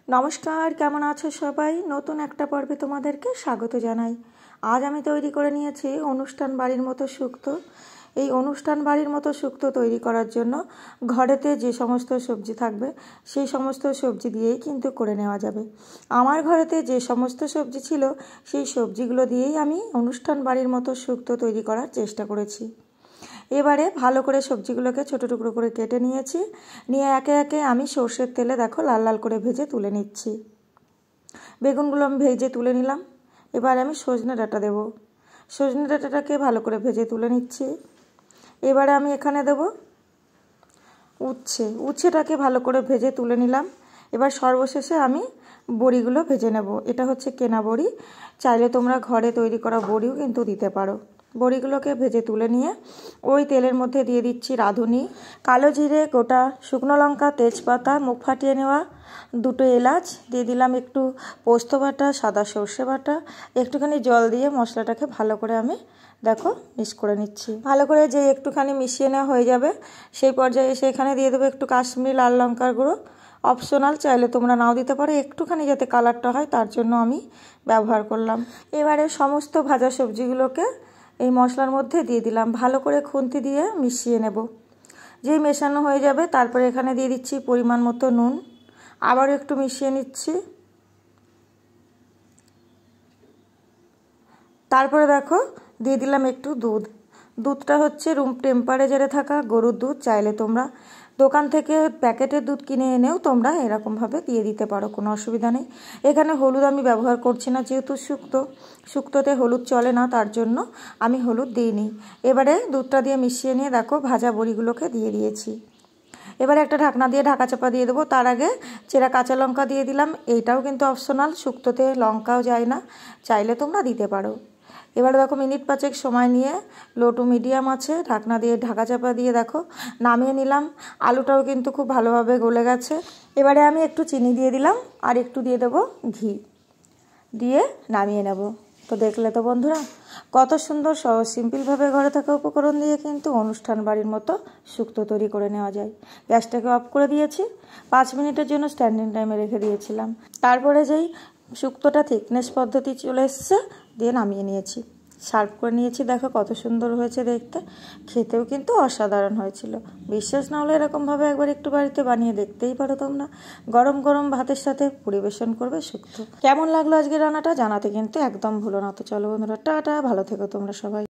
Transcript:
নমস্কার, কেমন আছো সবাই? নতুন একটা পর্বে তোমাদেরকে স্বাগত জানাই। আজ আমি তৈরি করে নিয়েছি অনুষ্ঠান বাড়ির মতো শুক্তো। এই অনুষ্ঠান বাড়ির মতো শুক্তো তৈরি করার জন্য ঘরেতে যে সমস্ত সবজি থাকবে সেই সমস্ত সবজি দিয়েই কিন্তু করে নেওয়া যাবে। আমার ঘরেতে যে সমস্ত সবজি ছিল সেই সবজিগুলো দিয়েই আমি অনুষ্ঠান বাড়ির মতো শুক্তো তৈরি করার চেষ্টা করেছি। এবারে ভালো করে সবজিগুলোকে ছোটো টুকরো করে কেটে নিয়েছি। নিয়ে একে একে আমি সর্ষের তেলে দেখো লাল লাল করে ভেজে তুলে নিচ্ছি। বেগুনগুলো আমি ভেজে তুলে নিলাম। এবার আমি সজনে ডাঁটা দেবো। সজনে ডাঁটাটাকে ভালো করে ভেজে তুলে নিচ্ছি। এবারে আমি এখানে দেব উচ্ছেটাকে ভালো করে ভেজে তুলে নিলাম। এবার সর্বশেষে আমি বড়িগুলো ভেজে নেব। এটা হচ্ছে কেনা বড়ি, চাইলে তোমরা ঘরে তৈরি করা বড়িও কিন্তু দিতে পারো। বড়িগুলোকে ভেজে তুলে নিয়ে ওই তেলের মধ্যে দিয়ে দিচ্ছি রাঁধুনি, কালো জিরে, গোটা শুকনো লঙ্কা, তেজপাতা, মুখ ফাটিয়ে নেওয়া 2টো এলাচ, দিয়ে দিলাম একটু পোস্ত বাটা, সাদা সর্ষে বাটা, একটুখানি জল দিয়ে মশলাটাকে ভালো করে আমি দেখো মিক্স করে নিচ্ছি। ভালো করে যে একটুখানি মিশিয়ে নেওয়া হয়ে যাবে সেই পর্যায়ে এসে এখানে দিয়ে দেবো একটু কাশ্মীরি লাল লঙ্কার গুঁড়ো। অপশনাল, চাইলে তোমরা নাও দিতে পারো, একটুখানি যাতে কালারটা হয় তার জন্য আমি ব্যবহার করলাম। এবারে সমস্ত ভাজা সবজিগুলোকে এই মশলার মধ্যে দিয়ে দিলাম। ভালো করে খুন্তি দিয়ে মিশিয়ে নেব। যেই মেশানো হয়ে যাবে তারপরে এখানে দিয়ে দিচ্ছি পরিমাণ মতো নুন, আবারও একটু মিশিয়ে নিচ্ছি। তারপরে দেখো দিয়ে দিলাম একটু দুধটা হচ্ছে রুম টেম্পারেচারে থাকা গরুর দুধ, চাইলে তোমরা দোকান থেকে প্যাকেটের দুধ কিনে এনেও তোমরা এরকমভাবে দিয়ে দিতে পারো, কোনো অসুবিধা নেই। এখানে হলুদ আমি ব্যবহার করছি না, যেহেতু শুক্তোতে হলুদ চলে না, তার জন্য আমি হলুদ দিইনি। এবারে দুধটা দিয়ে মিশিয়ে নিয়ে দেখো ভাজা বড়িগুলোকে দিয়ে দিয়েছি। এবারে একটা ঢাকনা দিয়ে ঢাকা চাপা দিয়ে দেবো। তার আগে চেরা কাঁচা লঙ্কা দিয়ে দিলাম। এইটাও কিন্তু অপশনাল, শুক্তোতে লঙ্কাও যায় না, চাইলে তোমরা দিতে পারো। এবারে দেখো মিনিট 5 সময় নিয়ে লো টু মিডিয়াম আছে ঢাকনা দিয়ে ঢাকা চাপা দিয়ে দেখো নামিয়ে নিলাম। আলুটাও কিন্তু খুব ভালোভাবে গলে গেছে। এবারে আমি একটু চিনি দিয়ে দিলাম আর একটু দিয়ে দেবো ঘি, দিয়ে নামিয়ে নেব। তো দেখলে তো বন্ধুরা, কত সুন্দর সহজ সিম্পলভাবে ঘরে থাকা উপকরণ দিয়ে কিন্তু অনুষ্ঠান বাড়ির মতো শুক্তো তৈরি করে নেওয়া যায়। গ্যাসটাকে অফ করে দিয়েছি, 5 মিনিটের জন্য স্ট্যান্ডিং টাইমে রেখে দিয়েছিলাম। তারপরে যেই শুক্তোটা থিকনেস পদ্ধতি চলে এসছে দিয়ে নামিয়ে নিয়েছি, সার্ভ করে নিয়েছি। দেখো কত সুন্দর হয়েছে দেখতে, খেতেও কিন্তু অসাধারণ হয়েছিল। বিশ্বাস না হলে এরকমভাবে একবার একটু বাড়িতে বানিয়ে দেখতেই পারো তোমরা। গরম গরম ভাতের সাথে পরিবেশন করবে শুক্তো। কেমন লাগলো আজকে রান্নাটা জানাতে কিন্তু একদম ভুলো না। তো চলো বন্ধুরা, টাটা, ভালো থেকো তোমরা সবাই।